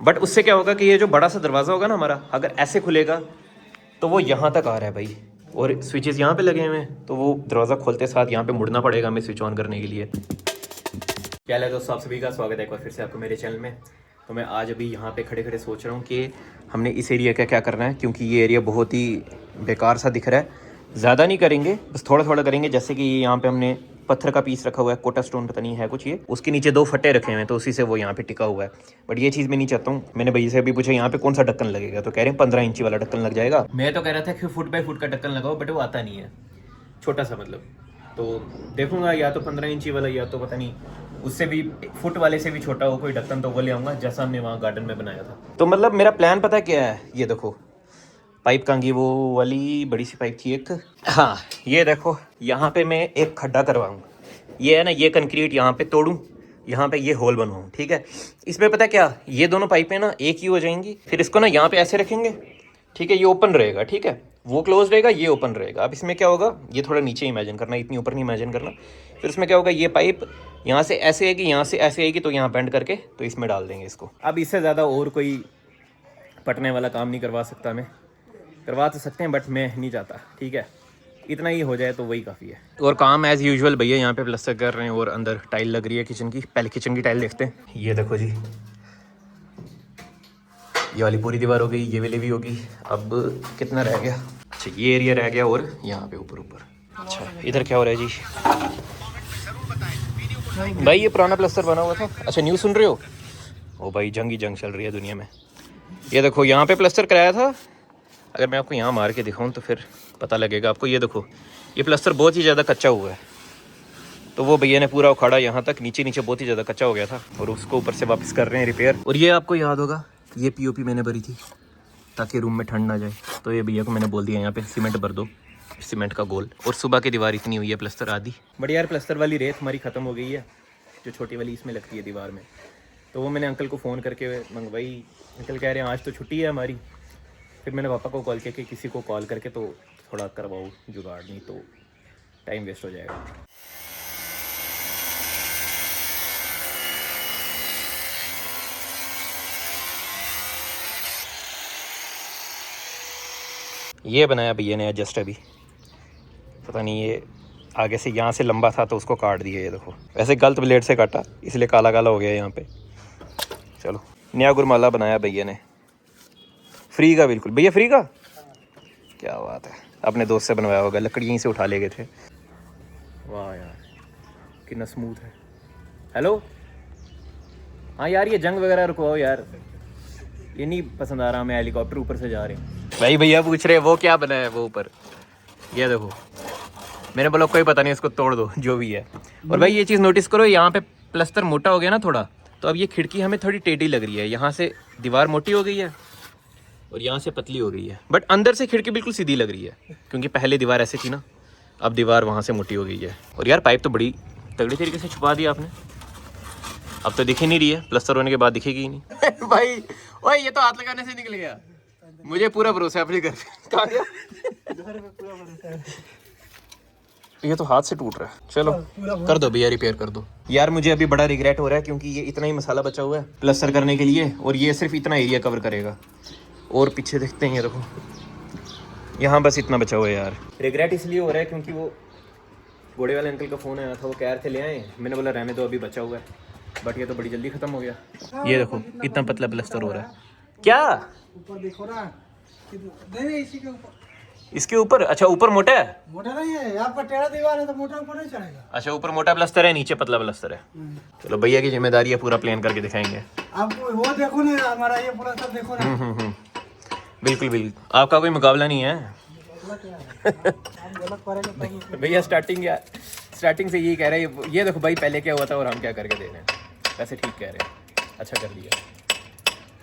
But उससे क्या होगा कि ये जो बड़ा सा दरवाज़ा होगा ना हमारा, अगर ऐसे खुलेगा तो वो यहाँ तक आ रहा है भाई, और स्विचेस यहाँ पे लगे हुए हैं, तो वो दरवाज़ा खोलते साथ यहाँ पे मुड़ना पड़ेगा हमें स्विच ऑन करने के लिए। क्या है दोस्तों, आप सभी का स्वागत है एक बार फिर से आपको मेरे चैनल में। तो मैं आज अभी यहाँ पे खड़े खड़े सोच रहा हूँ कि हमने इस एरिया का क्या करना है, क्योंकि ये एरिया बहुत ही बेकार सा दिख रहा है। ज़्यादा नहीं करेंगे, बस थोड़ा थोड़ा करेंगे। जैसे कि यहाँ पे हमने पत्थर का पीस रखा हुआ है, कोटा स्टोन पता नहीं है कुछ, ये उसके नीचे 2 फट्टे रखे हुए हैं, तो उसी से वो यहाँ पे टिका हुआ है। बट ये चीज़ मैं नहीं चाहता हूँ। मैंने भैया से अभी पूछा यहाँ पे कौन सा ढक्कन लगेगा, तो कह रहे हैं 15 इंची वाला ढक्कन लग जाएगा। मैं तो कह रहा था कि फुट बाई फुट का ढक्कन लगाओ, बट वो आता नहीं है, छोटा सा मतलब। तो देखूंगा या तो 15 इंची वाला, या तो पता नहीं उससे भी फुट वाले से भी छोटा हो कोई ढक्कन, तो वो ले आऊँगा जैसा हमने वहाँ गार्डन में बनाया था। तो मतलब मेरा प्लान पता क्या है, ये देखो पाइप कहाँ गई, वो वाली बड़ी सी पाइप थी एक, हाँ ये देखो, यहाँ पे मैं एक खड्डा करवाऊँ। ये है ना, ये कंक्रीट यहाँ पे तोड़ूँ, यहाँ पे ये होल बनवाऊँ, ठीक है। इसमें पता क्या, ये दोनों पाइपें ना एक ही हो जाएंगी। फिर इसको ना यहाँ पे ऐसे रखेंगे, ठीक है, ये ओपन रहेगा, ठीक है, वो क्लोज रहेगा, ये ओपन रहेगा। अब इसमें क्या होगा, ये थोड़ा नीचे इमेजिन करना, इतनी ऊपर नहीं इमेजिन करना। फिर इसमें क्या होगा, ये पाइप यहाँ से ऐसे आएगी, यहाँ से ऐसे आएगी, तो यहाँ बेंड करके तो इसमें डाल देंगे इसको। अब इससे ज़्यादा और कोई पटने वाला काम नहीं करवा सकता मैं। करवा तो सकते हैं बट मैं नहीं चाहता, ठीक है। इतना ही हो जाए तो वही काफ़ी है। और काम एज़ यूजुअल भैया यहाँ पे प्लास्टर कर रहे हैं, और अंदर टाइल लग रही है किचन की। पहले किचन की टाइल देखते हैं। ये देखो जी, ये वाली पूरी दीवार हो गई, ये वाली भी होगी। अब कितना रह गया, अच्छा ये एरिया रह गया, और यहाँ पे ऊपर ऊपर। अच्छा इधर क्या हो रहा है जी भाई, ये पुराना प्लास्टर बना हुआ था। अच्छा न्यूज़ सुन रहे हो? ओ भाई जंग ही जंग चल रही है दुनिया में। ये देखो यहाँ पे प्लास्टर कराया था। अगर मैं आपको यहाँ मार के दिखाऊँ तो फिर पता लगेगा आपको। ये देखो, ये प्लास्टर बहुत ही ज़्यादा कच्चा हुआ है, तो वो भैया ने पूरा उखाड़ा यहाँ तक, नीचे नीचे बहुत ही ज़्यादा कच्चा हो गया था, और उसको ऊपर से वापस कर रहे हैं रिपेयर। और ये आपको याद होगा, ये पीओपी मैंने भरी थी ताकि रूम में ठंड ना जाए, तो ये भैया को मैंने बोल दिया यहाँ पे सीमेंट भर दो, सीमेंट का गोल। और सुबह की दीवार इतनी हुई है प्लास्टर आधी। बट यार प्लास्टर वाली रेत हमारी ख़त्म हो गई है, जो छोटी वाली इसमें लगती है दीवार में। तो वो मैंने अंकल को फ़ोन करके मंगवाई। अंकल कह रहे हैं आज तो छुट्टी है हमारी। फिर मैंने पापा को कॉल किया कि किसी को कॉल करके तो थोड़ा करवाओ जुगाड़, नहीं तो टाइम वेस्ट हो जाएगा। ये बनाया भैया ने जस्ट अभी, पता नहीं ये आगे से यहाँ से लंबा था तो उसको काट दिया। ये देखो, वैसे गलत ब्लेड से काटा इसलिए काला काला हो गया यहाँ पे। चलो नया गुरमाला बनाया भैया ने, फ्री का, बिल्कुल भैया फ्री का। क्या बात है, अपने दोस्त से बनवाया होगा, लकड़ी यहीं से उठा ले गए थे। वाह यार कितना स्मूथ है। हेलो, हाँ यार ये जंग वगैरह रुकवाओ यार, ये नहीं पसंद आ रहा हमें, हेलीकॉप्टर ऊपर से जा रहे हैं। भाई भैया पूछ रहे हैं वो क्या बना है वो ऊपर, ये देखो। मैंने बोला कोई पता नहीं, इसको तोड़ दो जो भी है। और भाई ये चीज़ नोटिस करो, यहाँ पे प्लास्टर मोटा हो गया ना थोड़ा, तो अब ये खिड़की हमें थोड़ी टेढ़ी लग रही है। यहाँ से दीवार मोटी हो गई है और यहाँ से पतली हो गई है, बट अंदर से खिड़की बिल्कुल सीधी लग रही है, क्योंकि पहले दीवार ऐसी थी ना, अब दीवार वहाँ से मोटी हो गई है। और यार पाइप तो बड़ी तगड़ी तरीके से छुपा दिया आपने, अब तो दिख ही नहीं रही है, प्लास्टर होने के बाद दिखेगी ही नहीं। भाई ओए ये तो हाथ लगाने से निकल गया, मुझे पूरा भरोसा है अपने घर पे। कहाँ गया? ये तो हाथ से टूट रहा है। चलो कर दो भैया, रिपेयर कर दो यार। मुझे अभी बड़ा रिग्रेट हो रहा है, क्योंकि ये इतना ही मसाला बचा हुआ है प्लास्टर करने के लिए, और ये सिर्फ इतना एरिया कवर करेगा। और पीछे देखते हैं, ये देखो यहाँ बस इतना बचा हुआ है यार। रिग्रेट इसलिए हो रहा है क्योंकि वो घोड़े वाले अंकल का फ़ोन आया था, वो कह रहे थे ले आए, मैंने बोला रहने दो अभी बचा हुआ है, बट ये तो बड़ी जल्दी ख़त्म हो गया। ये देखो इतना पतला प्लास्टर हो रहा है। क्या ऊपर देखो ना, नहीं इसी के ऊपर, इसके ऊपर? अच्छा ऊपर मोटा है, मोटा नहीं है, यहाँ पर टेढ़ा दीवार है तो मोटा ऊपर नहीं चढ़ेगा। अच्छा ऊपर मोटा प्लास्टर है, नीचे पतला प्लास्टर है। चलो भैया की जिम्मेदारी है, पूरा प्लान करके दिखाएंगे आपको। वो देखो ना हमारा ये पूरा सब देखो ना। बिल्कुल बिल्कुल, आपका कोई मुकाबला नहीं है भैया। स्टार्टिंग से यही कह रहे हैं, ये देखो भाई पहले क्या हुआ था और हम क्या करके दे रहे हैं। वैसे ठीक कह रहे हैं, अच्छा कर लिया,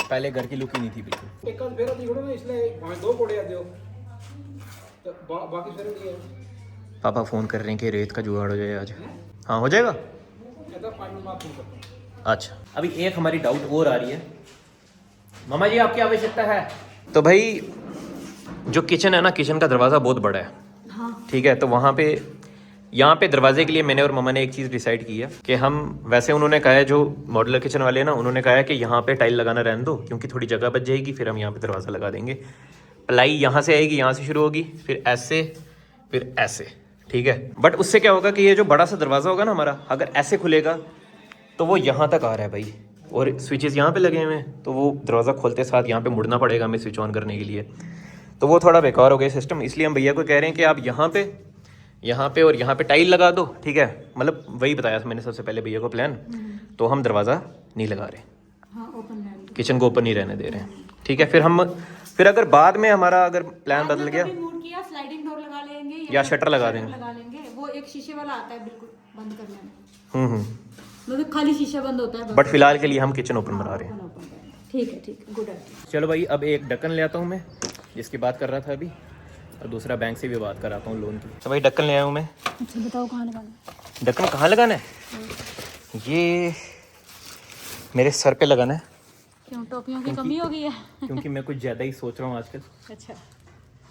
पहले घर की लुक ही नहीं थी बिल्कुल। एक बेरा दिखो ना, इसलिए हमें 2 कोड़े दो तो बाकी फिर नहीं है। पापा फ़ोन कर रहे हैं कि रेत का जुगाड़ हो जाए आज। हाँ हो जाएगा। कहता फाइनल बात नहीं करता। अच्छा अभी एक हमारी डाउट और आ रही है, मामा जी आपकी आवश्यकता है। तो भाई जो किचन है ना, किचन का दरवाज़ा बहुत बड़ा है, हाँ। ठीक है, तो वहाँ पे यहाँ पे दरवाजे के लिए मैंने और मम्मा ने एक चीज़ डिसाइड की है कि हम वैसे उन्होंने कहा है जो मॉड्यूलर किचन वाले हैं ना, उन्होंने कहा है कि यहाँ पे टाइल लगाना रहने दो क्योंकि थोड़ी जगह बच जाएगी, फिर हम यहाँ पे दरवाज़ा लगा देंगे। प्लाई यहाँ से आएगी, यहाँ से शुरू होगी, फिर ऐसे, फिर ऐसे, ठीक है। बट उससे क्या होगा कि ये जो बड़ा सा दरवाज़ा होगा ना हमारा, अगर ऐसे खुलेगा तो वो यहाँ तक आ रहा है भाई, और स्विचेस यहाँ पे लगे हुए हैं, तो वो दरवाज़ा खोलते साथ यहाँ पे मुड़ना पड़ेगा हमें स्विच ऑन करने के लिए, तो वो थोड़ा बेकार हो गया सिस्टम। इसलिए हम भैया को कह रहे हैं कि आप यहाँ पे और यहाँ पे टाइल लगा दो, ठीक है। मतलब वही बताया था मैंने सबसे पहले भैया को प्लान, तो हम दरवाज़ा नहीं लगा रहे, हाँ, ओपन किचन को ओपन नहीं रहने दे रहे हैं, ठीक है। फिर अगर बाद में हमारा अगर प्लान बदल गया, मूड किया स्लाइडिंग डोर लगा लेंगे या शटर लगा देंगे, वो एक शीशे वाला आता है बिल्कुल बंद करने में, हम्म। मतलब खाली शीशा बंद होता है बट फिलहाल के लिए हम किचन ओपन बना रहे हैं। ठीक है, गुड आइडिया। चलो भाई, अब एक ढक्कन ले आता हूँ मैं, जिसकी बात कर रहा था अभी, और दूसरा बैंक से भी बात कराता हूँ लोन की। तो भाई ढक्कन ले आया हूँ मैं। अच्छा बताओ कहाँ लगाना है? ढक्कन कहाँ लगाना है? ये मेरे सर पे लगाना है। क्यों, टोपियों की कमी हो गई है? क्योंकि मैं कुछ ज़्यादा ही सोच रहा हूँ आजकल, अच्छा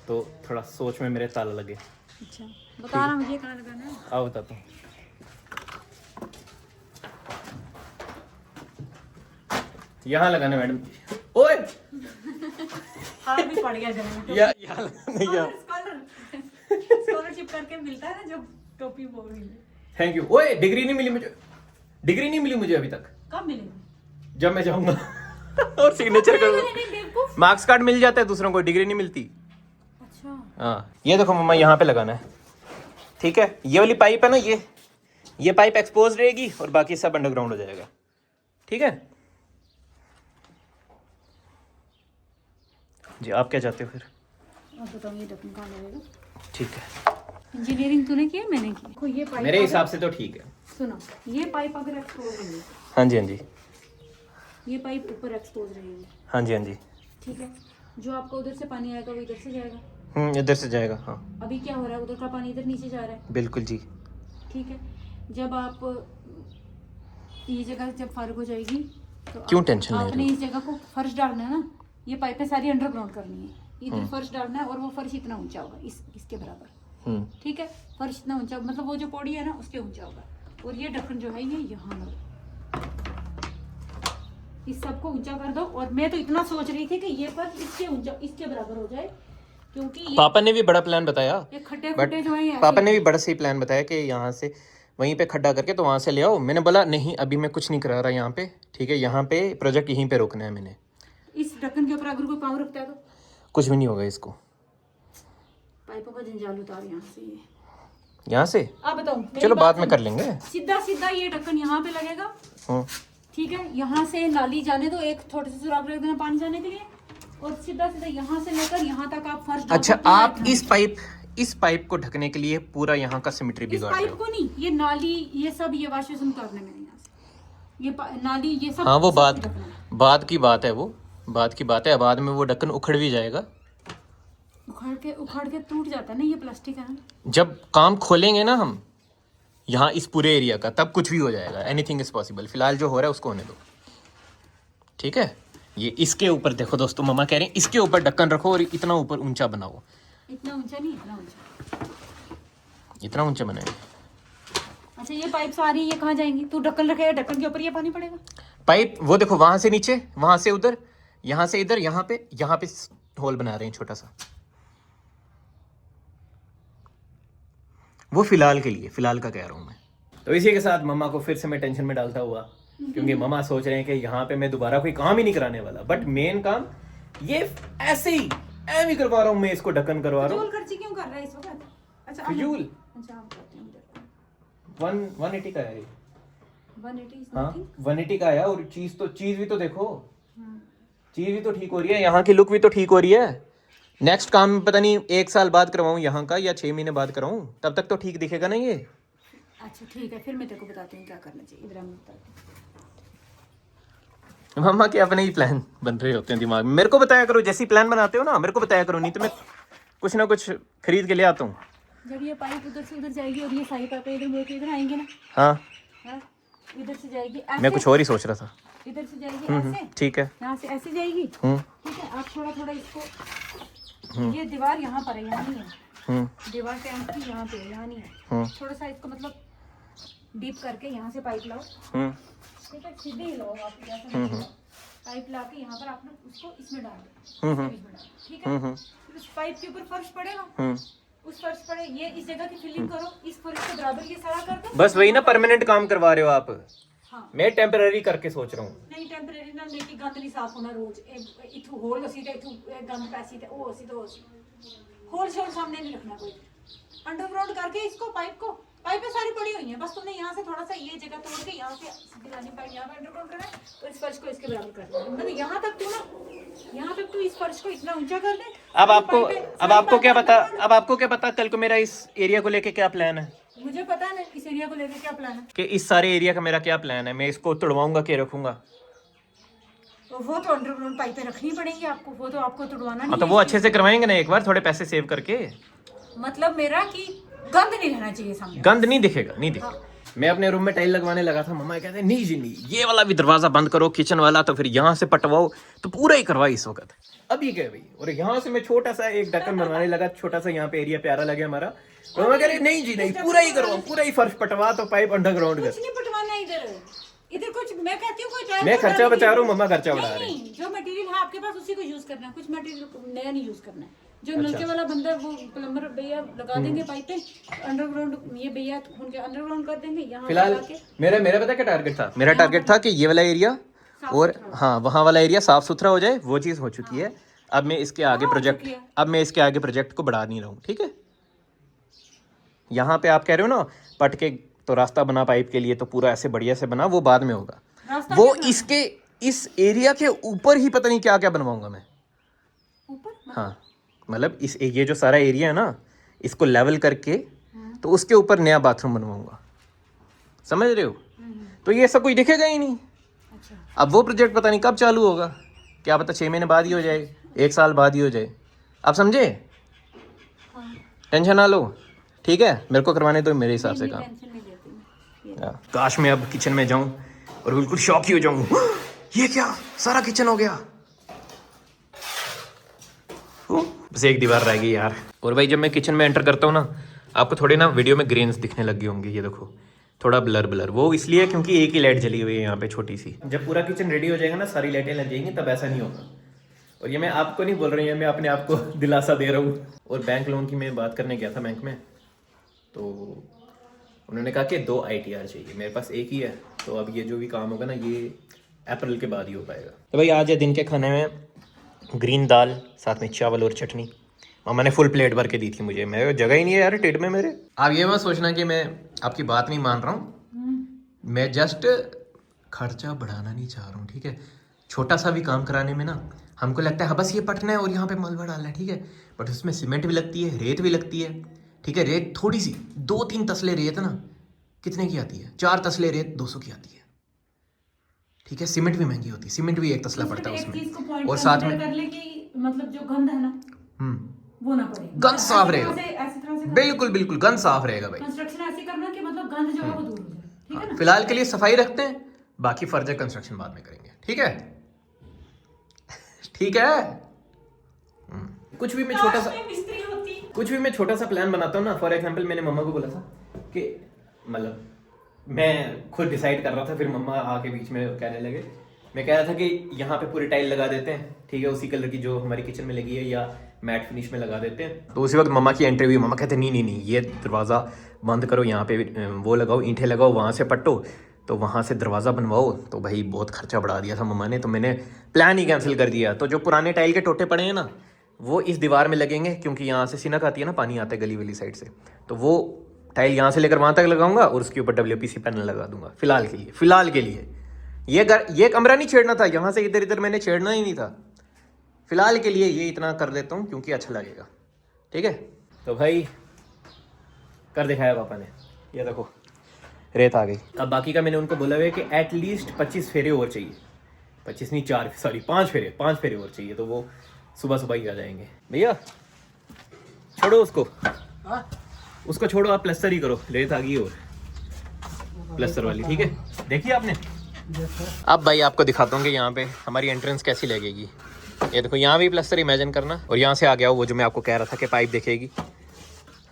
तो थोड़ा सोच में मेरे ताला लगे। अच्छा, बता रहा मुझे कहाँ लगाना है। आओ बताता हूँ। यहाँ लगाना है मैडम। ओए हाथ भी पड़ गया जमीन। यहाँ नहीं, स्कॉलरशिप करके मिलता है ना जो टोपी वो भी। Thank you. ओए डिग्री नहीं मिली मुझे, डिग्री नहीं मिली मुझे अभी तक। कब मिलेगी? जब मैं जाऊंगा और सिग्नेचर करूंगा। मार्क्स कार्ड मिल जाता है दूसरों को, डिग्री नहीं मिलती। अच्छा हाँ, ये देखो मम्मा, यहाँ पे लगाना है, ठीक है। ये वाली पाइप है ना, ये पाइप एक्सपोज रहेगी और बाकी सब अंडरग्राउंड हो जाएगा, ठीक है जी। आप क्या चाहते हो फिर? अब बताओ ये ढक्कन कहाँ लगेगा? ठीक है, इंजीनियरिंग तूने की है, मैंने की। देखो ये पाइप मेरे हिसाब से तो ठीक है। सुनो, ये पाइप अगर एक्सपोज रहेगी, हाँ जी, हाँ जी, ये पाइप ऊपर एक्सपोज रहेगी, हाँ जी, हाँ जी। ठीक है। जो आपको उधर से पानी आएगा वो इधर से जाएगा। इधर से जाएगा, हाँ। अभी क्या हो रहा है, उधर का पानी इधर नीचे जा रहा है। बिल्कुल जी। ठीक है, जब आप ये जगह जब फारिग हो जाएगी तो क्यों टेंशन ले रहे आपने हो? इस जगह को फर्श डालना है ना, ये पाइपें सारी अंडरग्राउंड करनी है। इधर फर्श डालना है और वो फर्श इतना ऊंचा होगा, इसके बराबर, ठीक है। फर्श इतना ऊंचा, मतलब वो जो पौड़ी है ना उसके ऊंचा होगा, और ये ढक्कन जो है ये यहाँ लगा। इस सबको ऊंचा कर दो। और मैं तो इतना सोच रही थी कि ये फर्श इसके ऊंचा, इसके बराबर हो जाए, क्योंकि ये पापा ने भी बड़ा प्लान बताया, ये खड्डे खुड्डे जो है पापा ने भी बड़ा सही प्लान बताया कि यहाँ से वहीं पे खड्डा करके तो वहाँ से ले आओ। मैंने बोला नहीं, अभी मैं कुछ नहीं करा रहा यहाँ पे, ठीक है। यहाँ पे प्रोजेक्ट यहीं पे रोकना है मैंने। इस ढक्कन के ऊपर अगर कोई पाँव रखता है तो कुछ भी नहीं होगा इसको। पाइपों का जंजाल उतार यहाँ से, ये यहाँ से आप बताओ। चलो बाद में कर लेंगे। सीधा सीधा ये ढक्कन यहाँ पे लगेगा, ठीक है। यहाँ से नाली जाने दो, एक छोटे से सुराख रख देना पानी जाने के लिए, और सीधा सीधा यहाँ से लेकर यहाँ तक आप फर्श डाल अच्छा, सकते हो। आप इस पाइप को ढकने के लिए पूरा यहाँ का सिमेट्री इस बिगाड़ रहे पाइप हो। को नहीं, ये नाली, ये सब, ये वॉश बेसिन उतारना है मैंने यहाँ से, ये नाली, ये सब। हाँ, वो सब बात रखना है। बात की बात है, वो बात की बात है। बाद में वो ढक्कन उखड़ भी जाएगा, उखाड़ के टूट जाता है ना, ये प्लास्टिक है ना। जब काम खोलेंगे ना हम यहाँ इस पूरे एरिया का, तब कुछ भी हो जाएगा। Anything is possible. फिलहाल जो हो रहा है उसको होने दो, ठीक है। ये इसके ऊपर देखो दोस्तों, मम्मा कह रहे हैं इसके ऊपर ढक्कन रखो और इतना ऊपर ऊंचा बनाओ। इतना ऊंचा नहीं, इतना ऊंचा, इतना ऊंचा बनाए। अच्छा ये पाइप सारी ये कहाँ जाएंगी? तू ढक्कन रखेगा, ढक्कन के ऊपर ये पानी पड़ेगा। पाइप वो देखो, वहां से नीचे, वहां से उधर, यहाँ से इधर, यहाँ पे होल बना रहे हैं छोटा सा। वो फिलहाल के लिए, फिलहाल का कह रहा हूँ मैं। तो इसी के साथ मम्मा को फिर से मैं टेंशन में डालता हुआ, क्योंकि मम्मा सोच रहे हैं कि यहाँ पे मैं दोबारा कोई काम ही नहीं कराने वाला। बट मेन काम ये ऐसे ही ऐम ही करवा रहा हूँ मैं, इसको ढक्कन करवा रहा हूँ। फिजूल खर्ची क्यों कर रहा है इस वक्त? अच्छा फिजूल? अच्छा आप करते हैं। 180 का है ये। 180 is हाँ, nothing? 180 का आया। और चीज भी तो देखो, चीज भी तो ठीक हो रही है, यहाँ की लुक भी तो ठीक हो रही है। नेक्स्ट काम पता नहीं 1 साल बाद करवाऊँ यहाँ का, या 6 महीने बाद कराऊँ, तब तक तो ठीक दिखेगा ना ये। अच्छा ठीक है, फिर मैं तेरे को बताती हूँ क्या करना चाहिए। इधर हम बताते हैं। मम्मा के अपने ही प्लान बन रहे होते हैं दिमाग में। मेरे को बताया करो, जैसी प्लान बनाते हो ना मेरे को बताया करो, नहीं तो मैं कुछ ना कुछ खरीद के ले आता हूँ। जब ये पाइप उधर से उधर जाएगी और ये सारी पाइपें इधर मुड़ के इधर आएंगे ना, हाँ, हाँ, इधर से जाएगी मैं ऐसे, कुछ और ही सोच रहा था। इधर से जाएगी ऐसे, ठीक है। यहाँ से ऐसे जाएगी, ठीक है। आप थोड़ा थोड़ा इसको, ये दीवार यहाँ पर है, यहाँ नहीं है, दीवार पे एंट्री यहाँ पे, यहाँ नहीं है। थोड़ा सा इसको मतलब डीप करके यहाँ से पाइप लाओ, ठीक है, सीधे ही लाओ आप, पाइप ला के यहाँ पर आपने उसको इसमें डाल दो, ठीक है। फिर उस पाइप के ऊपर फर्श पड़ेगा, उस फर्श पड़े, ये इस जगह की फिलिंग करो, इस फर्श के बराबर ये सारा कर दो। बस वही ना, परमानेंट काम करवा रहे हो आप। हाँ। मैं टेम्पररी करके सोच रहा हूँ। नहीं टेम्परेरी ना, लेके गंद नहीं साफ होना रोज, इथू होल उसी ते इथू गंद पैसी ते ओ उसी तो होल शोल सामने नहीं रखना कोई। अंडरग्राउंड करके इसको पाइपें सारी पड़ी हुई हैं, बस तुमने यहाँ से थोड़ा सा ये जगह तोड़ के यहाँ से सीधी लानी पाइप यहाँ पे अंडरग्राउंड करना है, तो इस फर्श को इसके बराबर करना है। मतलब यहाँ तक तू इस फर्श को इतना ऊंचा कर दे। अब आपको क्या पता कल को मेरा इस एरिया को लेके क्या प्लान है? मुझे पता है इस एरिया को लेके क्या प्लान है, कि इस सारे एरिया का मेरा क्या प्लान है, मैं इसको तोड़वाऊंगा कि रखूंगा? तो वो तो अंडरग्राउंड पाइपें रखनी पड़ेंगी आपको, वो तो आपको तोड़वाना नहीं। हाँ तो वो अच्छे से करवाएंगे ना एक बार, थोड़े पैसे सेव करके। मतलब मेरा कि गंद नहीं रहना चाहिए सामने, गंद नहीं दिखेगा। मैं अपने रूम में टाइल लगवाने लगा था, मम्मा कहते हैं नहीं जी नहीं, ये वाला भी दरवाजा बंद करो, किचन वाला तो फिर यहाँ से पटवाओ, तो पूरा ही करवाई इस वक्त। अभी क्या भाई, और यहाँ से मैं छोटा सा एक ढक्कन बनवाने लगा, छोटा सा यहाँ पे एरिया प्यारा लगे हमारा, तो मम्मा कह रही नहीं जी नहीं, पूरा ही करवाओ, पूरा ही फर्श पटवा, तो पाइप अंडरग्राउंड कर। कुछ नहीं पटवाना इधर कुछ, मैं कहती हूँ कोई टाइम मैं खर्चा बचा रहा हूँ, मम्मा खर्चा बढ़ा रही नहीं, जो मटेरियल है आपके पास उसी को यूज करना है, कुछ मटेरियल नया नहीं यूज करना है। जो नलके वाला बंदा है वो प्लम्बर भैया लगा देंगे पाइपें अंडरग्राउंड, ये भैया उनके अंडरग्राउंड कर देंगे यहाँ। फिलहाल मेरा पता क्या टारगेट था? मेरा टारगेट था कि ये वाला एरिया और हाँ वहाँ वाला एरिया साफ सुथरा हो जाए, वो चीज़ हो चुकी है। अब मैं इसके आगे प्रोजेक्ट को बढ़ा नहीं रहा हूँ, ठीक है। यहाँ पे आप कह रहे हो ना पट के तो रास्ता बना पाइप के लिए, तो पूरा ऐसे बढ़िया से बना, वो बाद में होगा। वो इसके इस एरिया के ऊपर ही पता नहीं क्या क्या बनवाऊंगा मैं ऊपर। हाँ मतलब ये जो सारा एरिया है ना, इसको लेवल करके तो उसके ऊपर नया बाथरूम बनवाऊंगा, समझ रहे हो? तो ये सब कुछ दिखेगा ही नहीं। अच्छा। अब वो प्रोजेक्ट पता नहीं कब चालू होगा, क्या पता 6 महीने बाद ही हो जाए, 1 साल बाद ही हो जाए, आप समझे? टेंशन ना लो, ठीक है, मेरे को करवाने दो मेरे हिसाब से काम। काश मैं अब किचन में जाऊं और बिल्कुल शॉक ही हो जाऊं, ये क्या सारा किचन हो गया, बस एक दीवार रह गई यार। और भाई जब मैं किचन में एंटर करता हूँ ना, आपको थोड़े ना वीडियो में ग्रेन्स दिखने लग गए होंगे, ये देखो थोड़ा ब्लर, वो इसलिए क्योंकि एक ही लाइट जली हुई है यहाँ पे छोटी सी। जब पूरा किचन रेडी हो जाएगा ना, सारी लाइटें लग जाएंगी, तब ऐसा नहीं होगा। और ये मैं आपको नहीं बोल रही हूँ, मैं अपने आप को दिलासा दे रहा हूँ। और बैंक लोन की मैं बात करने गया था बैंक में, तो उन्होंने कहा कि 2 ITR चाहिए, मेरे पास एक ही है, तो अब ये जो भी काम होगा ना, ये अप्रैल के बाद ही हो पाएगा। तो भाई आज दिन के खाने में ग्रीन दाल, साथ में चावल और चटनी, मम्मा ने फुल प्लेट भर के दी थी मुझे, मेरे जगह ही नहीं है यार टिड में मेरे। आप ये मत सोचना कि मैं आपकी बात नहीं मान रहा हूँ, मैं जस्ट खर्चा बढ़ाना नहीं चाह रहा हूँ, ठीक है। छोटा सा भी काम कराने में ना हमको लगता है हाँ बस ये पटना है और यहाँ पे मलबा डालना है, ठीक है, बट उसमें सीमेंट भी लगती है, रेत भी लगती है, ठीक है। रेत थोड़ी सी 2-3 तसले रेत ना कितने की आती है? 4 तसले रेत 200 की आती है, ठीक है। सीमेंट भी महंगी होती है, सीमेंट भी 1 तसला पड़ता है उसमें, और साथ में मतलब जो गंद है ना वो ना पड़े, गंद साफ रहेगा, बिल्कुल गंद साफ रहेगा भाई। कंस्ट्रक्शन ऐसे करना कि मतलब गंद जो है वो दूर हो जाए, ठीक है ना। फिलहाल के लिए सफाई रखते हैं, बाकी फर्दर कंस्ट्रक्शन बाद में करेंगे, ठीक है। ठीक है। कुछ भी मैं छोटा सा प्लान बनाता हूँ ना, फॉर एग्जांपल मैंने मम्मा को बोला था कि मतलब मैं खुद डिसाइड कर रहा था, फिर मम्मा आके बीच में कहने लगे, मैं कह रहा था कि यहाँ पे पूरी टाइल लगा देते हैं, ठीक है, उसी कलर की जो हमारी किचन में लगी है, या मैट फिनिश में लगा देते हैं। तो उसी वक्त मम्मा की एंट्री हुई, मम्मा कहते नहीं, ये दरवाज़ा बंद करो, यहाँ पे वो लगाओ, ईंटें लगाओ, वहाँ से पट्टो, तो वहाँ से दरवाज़ा बनवाओ। तो भाई बहुत खर्चा बढ़ा दिया था मम्मा ने, तो मैंने प्लान ही कैंसिल कर दिया। तो जो पुराने टाइल के टोटे पड़े हैं ना, वो इस दीवार में लगेंगे, क्योंकि यहाँ से सिनक आती है ना, पानी आता है गली वाली साइड से, तो वो टाइल यहाँ से लेकर वहाँ तक लगाऊंगा और उसके ऊपर WPC पैनल लगा दूंगा फिलहाल के लिए। ये कमरा नहीं छेड़ना था, यहाँ से इधर मैंने छेड़ना ही नहीं था। फिलहाल के लिए ये इतना कर देता हूँ क्योंकि अच्छा लगेगा, ठीक है। तो भाई कर दिखाया पापा ने, ये देखो रेत आ गई। अब बाकी का मैंने उनको बोला हुआ है कि एटलीस्ट 25 फेरे और चाहिए, 25 नहीं 5 फेरे और चाहिए, तो वो सुबह ही आ जाएंगे। भैया छोड़ो उसको छोड़ो, आप प्लस्तर ही करो, रेत आ गई और प्लस्तर वाली, ठीक है। देखिए आपने। अब भाई आपको दिखाता हूँ कि यहाँ पे हमारी एंट्रेंस कैसी लगेगी। ये देखो यहाँ भी प्लस्तर इमेजिन करना, और यहाँ से आ गया वो जो मैं आपको कह रहा था कि पाइप दिखेगी,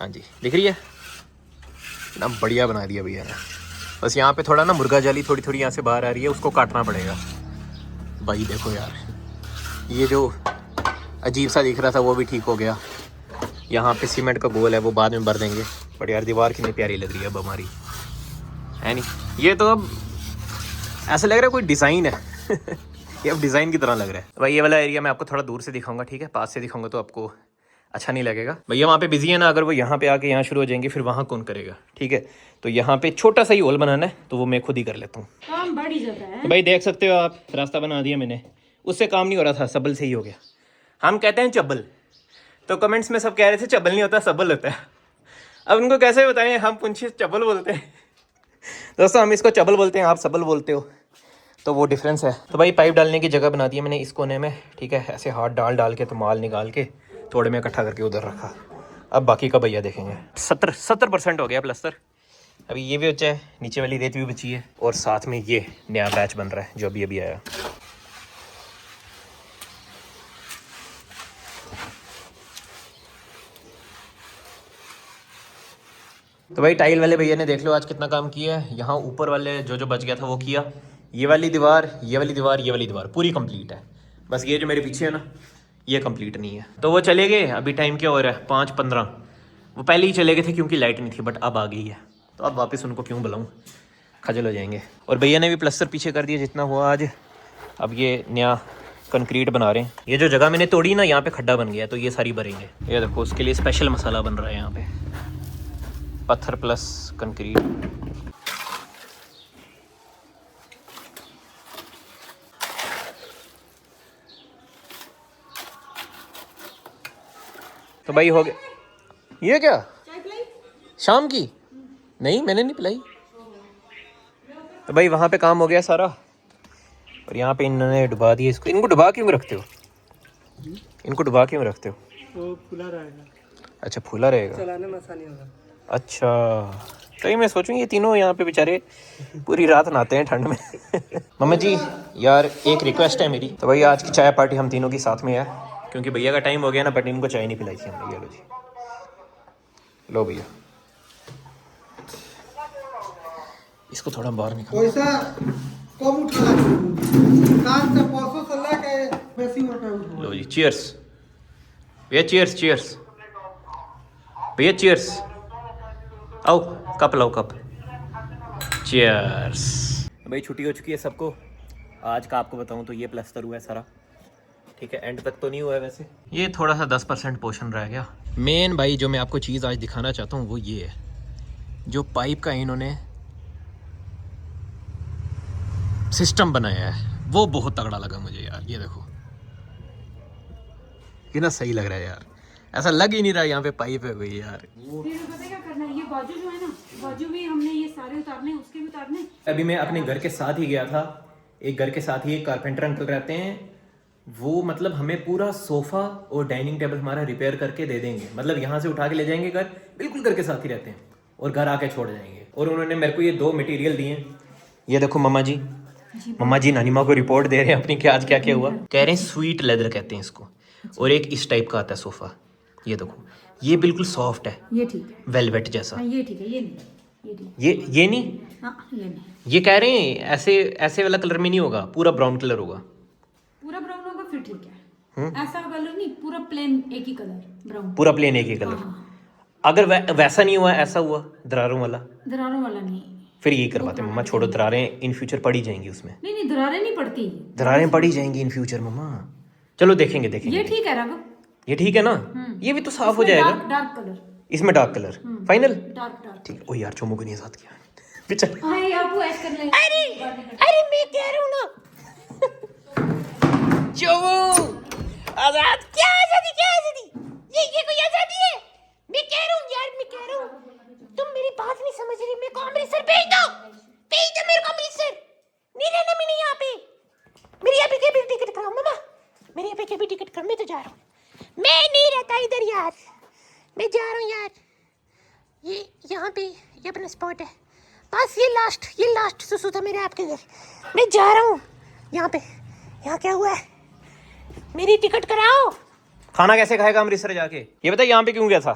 हाँ जी, दिख रही है ना, बढ़िया बना दिया भैया ने। बस यहाँ पे थोड़ा ना मुर्गा जाली थोड़ी थोड़ी यहाँ से बाहर आ रही है, उसको काटना पड़ेगा। भाई देखो यार, ये जो अजीब सा दिख रहा था वो भी ठीक हो गया। यहाँ पे सीमेंट का गोल है, वो बाद में भर देंगे। बट यार दीवार कितनी प्यारी लग रही है अब हमारी, है नहीं? ये तो अब ऐसा लग रहा है कोई डिज़ाइन है ये अब डिज़ाइन की तरह लग रहा है। तो भाई ये वाला एरिया मैं आपको थोड़ा दूर से दिखाऊंगा, ठीक है? पास से दिखाऊंगा तो आपको अच्छा नहीं लगेगा। भैया वहाँ पे बिजी है ना, अगर वो यहाँ पे आके यहाँ शुरू हो जाएंगे फिर वहाँ कौन करेगा, ठीक है? तो यहाँ पे छोटा सा ही होल बनाना है, तो वो मैं खुद ही कर लेता हूँ। काम बड़ी जगह है। तो भाई देख सकते हो आप, रास्ता बना दिया मैंने, उससे काम नहीं हो रहा था, सबल से ही हो गया। हम कहते हैं चब्बल, तो कमेंट्स में सब कह रहे थे चब्बल नहीं होता सबल होता है। अब उनको कैसे बताएं, हम पुंछी चब्बल बोलते हैं दोस्तों, हम इसको चब्बल बोलते हैं, आप सबल बोलते हो, तो वो डिफरेंस है। तो भाई पाइप डालने की जगह बना दी है मैंने इस कोने में, ठीक है? ऐसे हाथ डाल के तो माल निकाल के थोड़े में इकट्ठा करके उधर रखा। अब बाकी का भैया देखेंगे। 70% हो गया प्लस्तर। अभी ये भी बचा है, नीचे वाली रेत भी बची है, और साथ में ये नया बैच बन रहा है जो अभी आया। तो भाई टाइल वाले भैया ने देख लो आज कितना काम किया है। यहाँ ऊपर वाले जो बच गया था वो किया। ये वाली दीवार, ये वाली दीवार, ये वाली दीवार पूरी कंप्लीट है। बस ये जो मेरे पीछे है ना, ये कंप्लीट नहीं है। तो वो चले गए, अभी टाइम क्या हो रहा है 5:15। वो पहले ही चले गए थे क्योंकि लाइट नहीं थी, बट अब आ गई है। तो अब वापस उनको क्यों बुलाऊँ, खजल हो जाएंगे। और भैया ने भी प्लस्तर पीछे कर दिया जितना हुआ आज। अब ये नया कंक्रीट बना रहे हैं। ये जो जगह मैंने तोड़ी ना, यहाँ पे खड्डा बन गया, तो ये सारी भरेंगे। ये देखो, उसके लिए स्पेशल मसाला बन रहा है यहाँ पे, पत्थर प्लस कंक्रीट। तो भाई हो गया। ये क्या शाम की? नहीं मैंने नहीं पिलाई। तो भाई वहाँ पे काम हो गया सारा, और यहाँ पे इन्होंने डुबा दिया इसको। इनको डुबा क्यों रखते हो? इनको डुबा क्यों रखते हो? वो खुला रहेगा। अच्छा फूला रहेगा, चलाने में आसानी होगा। अच्छा तो मैं सोचूं ये तीनों यहाँ पे बेचारे पूरी रात नहाते हैं ठंड में मम्मा जी यार एक रिक्वेस्ट है मेरी। तो भाई आज की चाय पार्टी हम तीनों की साथ में है, क्योंकि भैया का टाइम हो गया ना, बट इनको चाय नहीं पिलाई थी हमने। ये लो जी, लो भैया, इसको थोड़ा बाहर निकाल। पैसा कम उठा कान से परसों से लेके बेसी उठा। लो जी, चीयर्स भैया, चीयर्स चीयर्स भैया, चीयर्स। आओ कप लाओ, कप। चीयर्स। भाई छुट्टी हो चुकी है सबको। आज का आपको बताऊं तो ये प्लास्टर हुआ है सारा, ठीक है? एंड तक तो नहीं हुआ है वैसे, ये थोड़ा सा 10% पोर्शन रह गया। मेन भाई जो मैं आपको चीज़ आज दिखाना चाहता हूँ वो ये है, जो पाइप का इन्होंने सिस्टम बनाया है वो बहुत तगड़ा लगा मुझे यार। ये देखो, ये ना सही लग रहा है यार, ऐसा लग ही नहीं रहा यहाँ पे पाइप है कोई यार। फिर पता क्या करना है, ये बाजू जो है ना, बाजू भी हमने ये सारे उतारने, उसके भी उतारने। अभी मैं अपने घर के साथ ही गया था, एक घर के साथ ही एक कारपेंटर अंकल रहते हैं, वो मतलब हमें पूरा सोफा और डाइनिंग टेबल हमारा रिपेयर करके दे देंगे। मतलब यहाँ से उठा के ले जाएंगे घर, बिल्कुल घर के साथ ही रहते हैं, और घर आके छोड़ जाएंगे। और उन्होंने मेरे को ये 2 मटेरियल दिए। ये देखो मम्मा जी, मम्मा जी नानी माँ को रिपोर्ट दे रहे हैं अपनी कि आज क्या क्या हुआ। कह रहे हैं स्वीट लेदर कहते हैं इसको, और एक इस टाइप का आता है सोफा। ये देखो, ये बिल्कुल सॉफ्ट है, ये ठीक है, वेलवेट जैसा। ये ठीक है, ये नहीं, ये ठीक, ये नहीं, हाँ ये नहीं। ये कह रहे हैं ऐसे ऐसे वाला कलर में नहीं होगा, पूरा ब्राउन कलर होगा। पूरा ब्राउन होगा फिर ठीक है, ऐसा कलर नहीं, पूरा प्लेन एक ही कलर ब्राउन, पूरा प्लेन एक ही कलर। अगर वैसा नहीं हुआ, ऐसा हुआ दरारों वाला, दरारों वाला नहीं, फिर यही करवाते मम्मा। छोड़ो, दरारें इन फ्यूचर पड़ी जाएंगी उसमें। नहीं नहीं, दरारें नहीं पड़ती, दरारें पड़ी जाएंगी इन फ्यूचर मम्मा। चलो देखेंगे देखेंगे। ये ठीक है राघव, ये ठीक है ना, ये भी तो साफ हो जाएगा। डार्क कलर, इसमें डार्क कलर फाइनल, डार्क ठीक। ओ यार चोमू को नहीं साथ किया बेचारा। हाय आपको ऐड कर ले। अरे मैं कह रहा हूँ ना चोमू, आजाद क्या आजादी, क्या आजादी, ये कोई आजादी है? मैं कह रहा हूँ यार, मैं कह रहा हूँ तुम मेरी बात नहीं समझ रही। मेरे को अमृतसर भेज दो मेरे को अमृतसर। नहीं रहना मैंने यहाँ पे, मेरी यहाँ पे क्या भी टिकट कराओ मम्मा, मेरे यहाँ पे क्या भी टिकट कराओ। मैं तो जा रहा हूँ, मैं नहीं रहता इधर यार, मैं जा रहा हूँ यार। ये यहाँ पे ये अपना स्पॉट है, बस ये लास्ट सुसु था मेरे आपके घर। मैं जा रहा हूँ यहाँ पे। यहाँ क्या हुआ है, मेरी टिकट कराओ। खाना कैसे खाएगा अमृतसर जाके, ये बता। यहाँ पे क्यों गया था?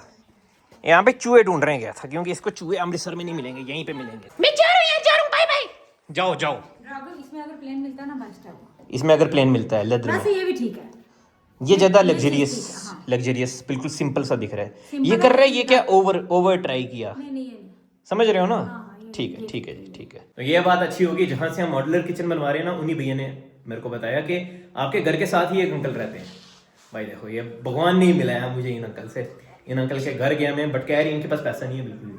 यहाँ पे चूहे ढूंढ रहे गया था क्योंकि इसको चूहे अमृतसर में नहीं मिलेंगे, यहीं पे मिलेंगे। मैं जा रहा हूँ, बाय बाय। जाओ जाओ। ड्रैगन इसमें अगर प्लेन मिलता है ना बेस्ट है वो। इसमें अगर प्लेन मिलता है लेदर में, वैसे ये भी ठीक है। ये ज्यादा ये लग्जरियस ठीक है, हाँ। लग्जरियस बिल्कुल सिंपल सा दिख रहा है। Simple ये कर रहा है, है, ये क्या ओवर ट्राई किया, नहीं नहीं ये नहीं। समझ रहे हो ना? हाँ, ये- ठीक है ये- ठीक है जी, ठीक है। तो ये बात अच्छी होगी, जहां से हम मॉड्यूलर किचन बनवा रहे हैं ना, उन्हीं भैया ने मेरे को बताया कि आपके घर के साथ ही एक अंकल रहते हैं। भाई देखो, ये भगवान नहीं मिलाया मुझे इन अंकल से। इन अंकल के घर गया मैं, बट कह रही इनके पास पैसा नहीं है बिल्कुल भी।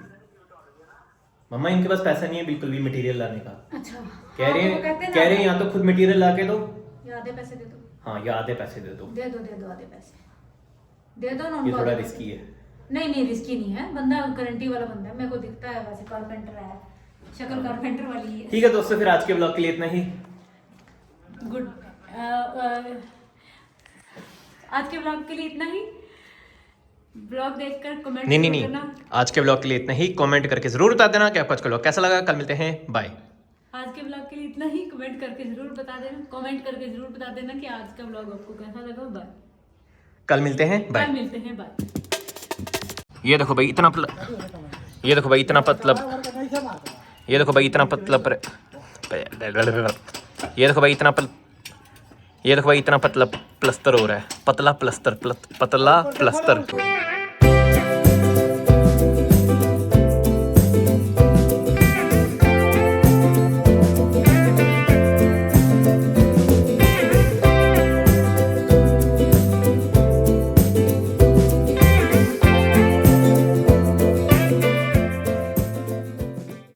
मम्मा इनके पास पैसा नहीं है बिल्कुल भी मटेरियल लाने का। अच्छा कह रहे हैं यहाँ तो खुद मटेरियल ला के दो। आधे पैसे दे दो। हाँ, या आधे पैसे दे दो। दे दो आधे पैसे दे दो ना ये उनको थोड़ा आधे रिस्की है। पैसे। नहीं रिस्की नहीं है, बंदा गारंटी वाला बंदा है, मेरे को दिखता है वैसे कारपेंटर है, शक्ल कारपेंटर वाली है। ठीक है दोस्तों, फिर आज के ब्लॉग के लिए इतना ही। गुड। आज के ब्लॉग के लिए इतना ही। ब्लॉग देखकर कमेंट नहीं, आज के ब्लॉग के लिए इतना ही। कमेंट करके जरूर बता देना कि आपको आज का ब्लॉग कैसा लगा। कल मिलते हैं, बाय। आज के ब्लॉग के लिए इतना ही। कमेंट करके जरूर बता देना, कमेंट करके जरूर बता देना कि आज का ब्लॉग आपको कैसा लगा। बाय। कल मिलते हैं, बाय। कल मिलते हैं, बाय। ये देखो भाई इतना ये देखो भाई इतना पतला, ये देखो भाई इतना पतला ये देखो भाई इतना ये देखो भाई इतना पतला प्लस्तर हो रहा है। पतला प्लस्तर